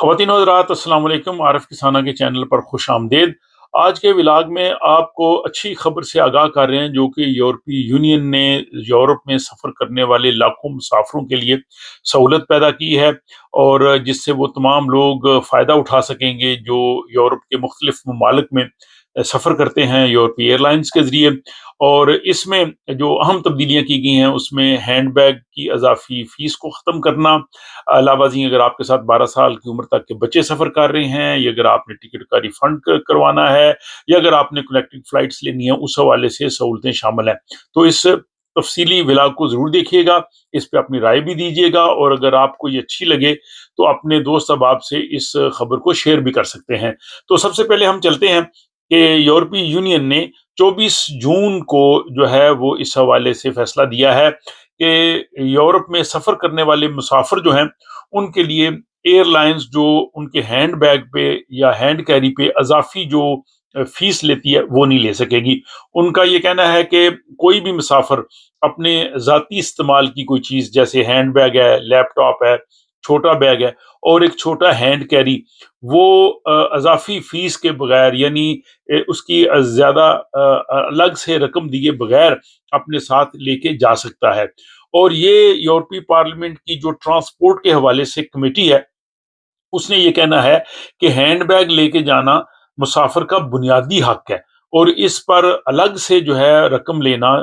ख़वातीन और हज़रात, अस्सलाम वालेकुम। आरिफ किसाना के चैनल पर खुश आमदीद। आज के व्लॉग में आपको अच्छी खबर से आगाह कर रहे हैं, जो कि यूरोपीय यूनियन ने यूरोप में सफ़र करने वाले लाखों मुसाफिरों के लिए सहूलत पैदा की है, और जिससे वो तमाम लोग फ़ायदा उठा सकेंगे जो यूरोप के मुख्तलिफ ममालिक में सफ़र करते हैं यूरोपीय एयरलाइंस के ज़रिए। और इसमें जो अहम तब्दीलियाँ की गई हैं, उसमें हैंड बैग की अज़ाफ़ी फ़ीस को ख़त्म करना, अलावा जी अगर आपके साथ 12 साल की उम्र तक के बच्चे सफ़र कर रहे हैं, या अगर आपने टिकट का रिफ़ंड करवाना है, या अगर आपने कनेक्टिंग फ़्लाइट्स लेनी है, उस हवाले से सहूलतें शामिल हैं। तो इस तफ़सीली व्लॉग को ज़रूर देखिएगा, इस पे अपनी राय भी दीजिएगा, और अगर आपको ये अच्छी लगे तो अपने दोस्त अहबाब से इस खबर को शेयर भी कर सकते हैं। तो सबसे पहले हम चलते हैं कि यूरोपीय यूनियन ने 24 जून को जो है वो इस हवाले से फैसला दिया है कि यूरोप में सफ़र करने वाले मुसाफिर जो हैं, उनके लिए एयरलाइंस जो उनके हैंड बैग पे या हैंड कैरी पे अज़ाफ़ी जो फ़ीस लेती है, वो नहीं ले सकेगी। उनका ये कहना है कि कोई भी मुसाफिर अपने ज़ाती इस्तेमाल की कोई चीज़, जैसे हैंड बैग है, लैपटॉप है, छोटा बैग है और एक छोटा हैंड कैरी, वो अज़ाफ़ी फ़ीस के बगैर, यानी उसकी ज़्यादा अलग से रकम दिए बगैर अपने साथ लेके जा सकता है। और ये यूरोपीय पार्लियामेंट की जो ट्रांसपोर्ट के हवाले से कमेटी है, उसने ये कहना है कि हैंड बैग लेके जाना मुसाफिर का बुनियादी हक है, और इस पर अलग से जो है रकम लेना,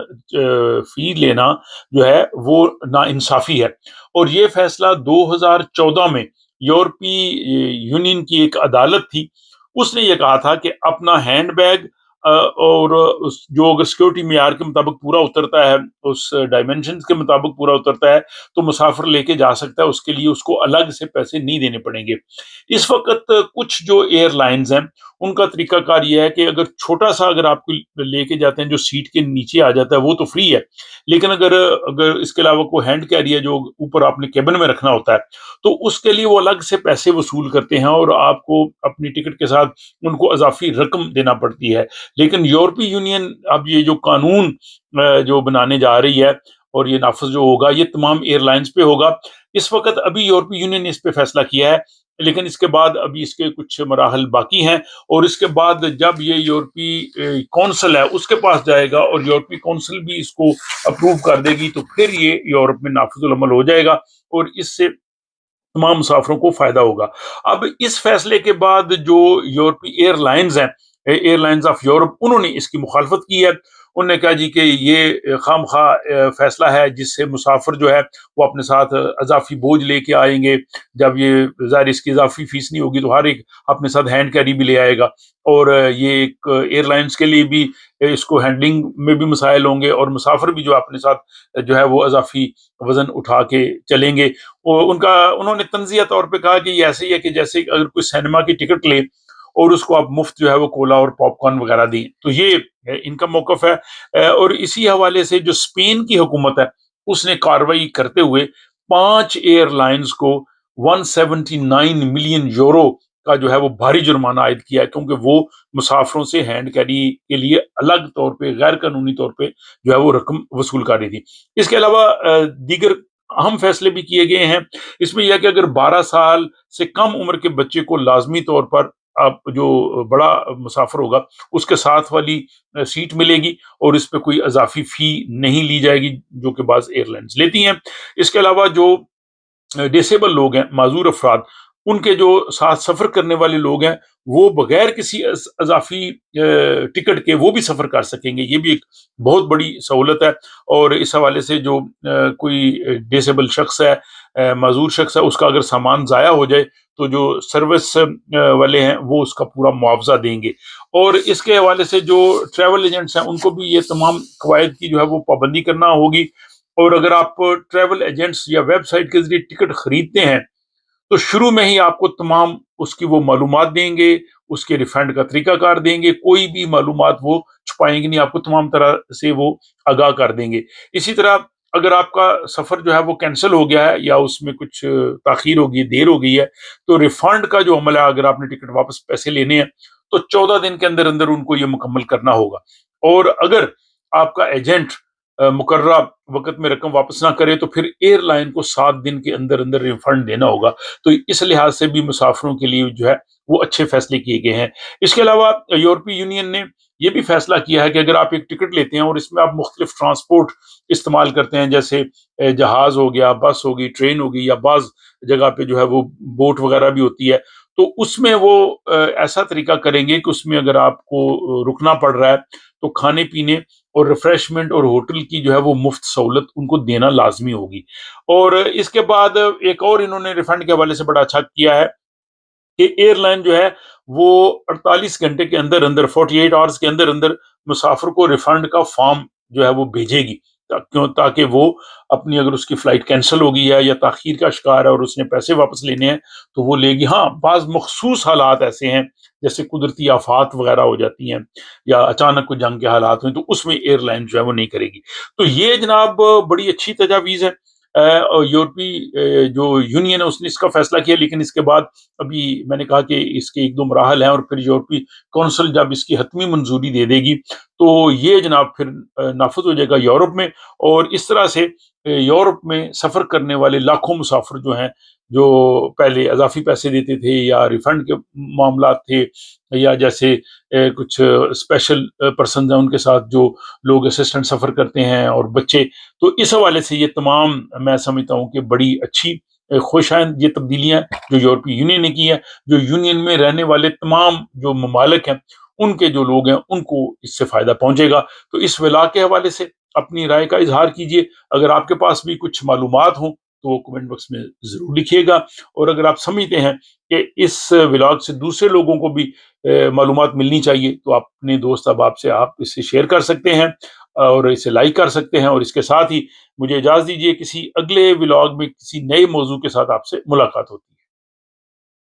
फी लेना जो है वो नाइंसाफी है। और ये फैसला 2014 में यूरोपीय यूनियन की एक अदालत थी, उसने ये कहा था कि अपना हैंड बैग और उस जो अगर सिक्योरिटी मेयार के मुताबिक पूरा उतरता है, उस डायमेंशंस के मुताबिक पूरा उतरता है, तो मुसाफिर लेके जा सकता है, उसके लिए उसको अलग से पैसे नहीं देने पड़ेंगे। इस वक़्त कुछ जो एयरलाइंस हैं, उनका तरीकाकार ये है कि अगर छोटा-सा अगर आप कोई लेके जाते हैं जो सीट के नीचे आ जाता है, वो तो फ्री है। लेकिन अगर अगर इसके अलावा कोई हैंड कैरी है जो ऊपर आपने केबिन में रखना होता है, तो उसके लिए वो अलग से पैसे वसूल करते हैं, और आपको अपनी टिकट के साथ उनको अज़ाफ़ी रकम देना पड़ती है। लेकिन यूरोपीय यूनियन अब ये जो कानून जो बनाने जा रही है, और ये नाफ़िज़ जो होगा, ये तमाम एयरलाइंस पे होगा। इस वक़्त अभी यूरोपीय यूनियन ने इस पे फैसला किया है, लेकिन इसके बाद अभी इसके कुछ मराहल बाकी हैं, और इसके बाद जब ये यूरोपीय कौंसिल है उसके पास जाएगा, और यूरोपीय कौंसिल भी इसको अप्रूव कर देगी, तो फिर ये यूरोप में नाफ़िज़ुल अमल हो जाएगा, और इससे तमाम मुसाफिरों को फायदा होगा। अब इस फैसले के बाद जो यूरोपीय एयरलाइंस हैं, एयरलाइंस ऑफ यूरोप, उन्होंने इसकी मुखालफत की है। उन्होंने कहा जी कि ये खामखा फैसला है, जिससे मुसाफिर जो है वो अपने साथ अजाफी बोझ लेके आएंगे। जब ये ज़ाहिर इसकी इजाफी फीस नहीं होगी, तो हर एक अपने साथ हैंड कैरी भी ले आएगा, और ये एक एयरलाइंस के लिए भी इसको हैंडलिंग में भी मसाइल होंगे, और मुसाफिर भी जो अपने साथ जो है वो अजाफी वजन उठा के चलेंगे। उनका उन्होंने तंजिया तौर पे कहा कि ये ऐसे ही है कि जैसे अगर कोई सिनेमा की टिकट ले और उसको आप मुफ्त जो है वो कोला और पॉपकॉर्न वगैरह दें, तो ये इनका मौकफ है। और इसी हवाले से जो स्पेन की हुकूमत है, उसने कार्रवाई करते हुए 5 एयरलाइंस को 179 मिलियन यूरो का जो है वो भारी जुर्माना आयद किया है, क्योंकि वो मुसाफिरों से हैंड कैरी के लिए अलग तौर पे, गैर कानूनी तौर पे जो है वो रकम वसूल कर रही थी। इसके अलावा दीगर अहम फैसले भी किए गए हैं। इसमें यह है कि अगर 12 साल से कम उम्र के बच्चे को लाजमी तौर पर आप जो बड़ा मुसाफिर होगा, उसके साथ वाली सीट मिलेगी, और इस पे कोई अजाफी फी नहीं ली जाएगी, जो कि बाज़ एयरलाइंस लेती हैं। इसके अलावा जो डिसेबल लोग हैं, माजूर अफराद, उनके जो साथ सफ़र करने वाले लोग हैं, वो बगैर किसी अजाफी टिकट के वो भी सफ़र कर सकेंगे। ये भी एक बहुत बड़ी सहूलत है। और इस हवाले से जो कोई डिसेबल शख्स है, माजूर शख्स है, उसका अगर सामान ज़ाया हो जाए, तो जो सर्विस वाले हैं वो उसका पूरा मुआवजा देंगे। और इसके हवाले से जो ट्रैवल एजेंट्स हैं, उनको भी ये तमाम कवायद की जो है वो पाबंदी करना होगी। और अगर आप ट्रैवल एजेंट्स या वेबसाइट के जरिए टिकट खरीदते हैं, तो शुरू में ही आपको तमाम उसकी वो मालूमात देंगे, उसके रिफंड का तरीकाकार देंगे, कोई भी मालूमात वो छुपाएंगे नहीं, आपको तमाम तरह से वो आगाह कर देंगे। इसी तरह अगर आपका सफ़र जो है वो कैंसिल हो गया है, या उसमें कुछ ताख़ीर हो गई, देर हो गई है, तो रिफंड का जो अमल है, अगर आपने टिकट वापस पैसे लेने हैं, तो 14 दिन के अंदर अंदर उनको ये मुकम्मल करना होगा। और अगर आपका एजेंट मुकर्रा वक्त में रकम वापस ना करे तो फिर एयरलाइन को 7 दिन के अंदर अंदर रिफंड देना होगा। तो इस लिहाज से भी मुसाफिरों के लिए जो है वो अच्छे फैसले किए गए हैं। इसके अलावा यूरोपीय यूनियन ने ये भी फैसला किया है कि अगर आप एक टिकट लेते हैं और इसमें आप मुख्तलिफ ट्रांसपोर्ट इस्तेमाल करते हैं, जैसे जहाज हो गया, बस होगी, ट्रेन होगी, या बाज जगह पे जो है वो बोट वगैरह भी होती है, तो उसमें वो ऐसा तरीका करेंगे कि उसमें अगर आपको रुकना पड़ रहा है तो खाने पीने और रिफ्रेशमेंट और होटल की जो है वो मुफ्त सहूलत उनको देना लाजमी होगी। और इसके बाद एक और इन्होंने रिफंड के हवाले से बड़ा अच्छा किया है कि एयरलाइन जो है वो 48 घंटे के अंदर अंदर 48 आवर्स के अंदर अंदर मुसाफिर को रिफंड का फॉर्म जो है वो भेजेगी, क्यों, ताकि वो अपनी, अगर उसकी फ्लाइट कैंसिल हो गई है या ताखीर का शिकार है और उसने पैसे वापस लेने हैं तो वो लेगी। हाँ, बाज मखसूस हालात ऐसे हैं जैसे कुदरती आफात वगैरह हो जाती हैं या अचानक कोई जंग के हालात हुए, तो उसमें एयरलाइन जो है वो नहीं करेगी। तो ये जनाब बड़ी अच्छी तजावीज़ है। यूरोपीय जो यूनियन है उसने इसका फैसला किया, लेकिन इसके बाद अभी मैंने कहा कि इसके एक दो मराहल हैं और फिर यूरोपीय कौंसिल जब इसकी हतमी मंजूरी दे देगी तो ये जनाब फिर नाफिज हो जाएगा यूरोप में। और इस तरह से यूरोप में सफ़र करने वाले लाखों मुसाफिर जो हैं, जो पहले अजाफी पैसे देते थे या रिफंड के मामला थे, या जैसे कुछ स्पेशल पर्सन हैं उनके साथ जो लोग असिस्टेंट सफ़र करते हैं और बच्चे, तो इस हवाले से ये तमाम मैं समझता हूँ कि बड़ी अच्छी खुशाइंद ये तब्दीलियां जो यूरोपीय यूनियन ने की है। जो यूनियन में रहने वाले तमाम जो ममालिक हैं उनके जो लोग हैं उनको इससे फायदा पहुंचेगा। तो इस विला के हवाले से अपनी राय का इजहार कीजिए। अगर आपके पास भी कुछ मालूमात हो तो वो कमेंट बॉक्स में जरूर लिखिएगा। और अगर आप समझते हैं कि इस व्लॉग से दूसरे लोगों को भी मालूमात मिलनी चाहिए तो अपने दोस्त अहबाब से आप इसे शेयर कर सकते हैं और इसे लाइक कर सकते हैं। और इसके साथ ही मुझे इजाज़त दीजिए, किसी अगले व्लॉग में किसी नए मौजू के साथ आपसे मुलाकात होती है।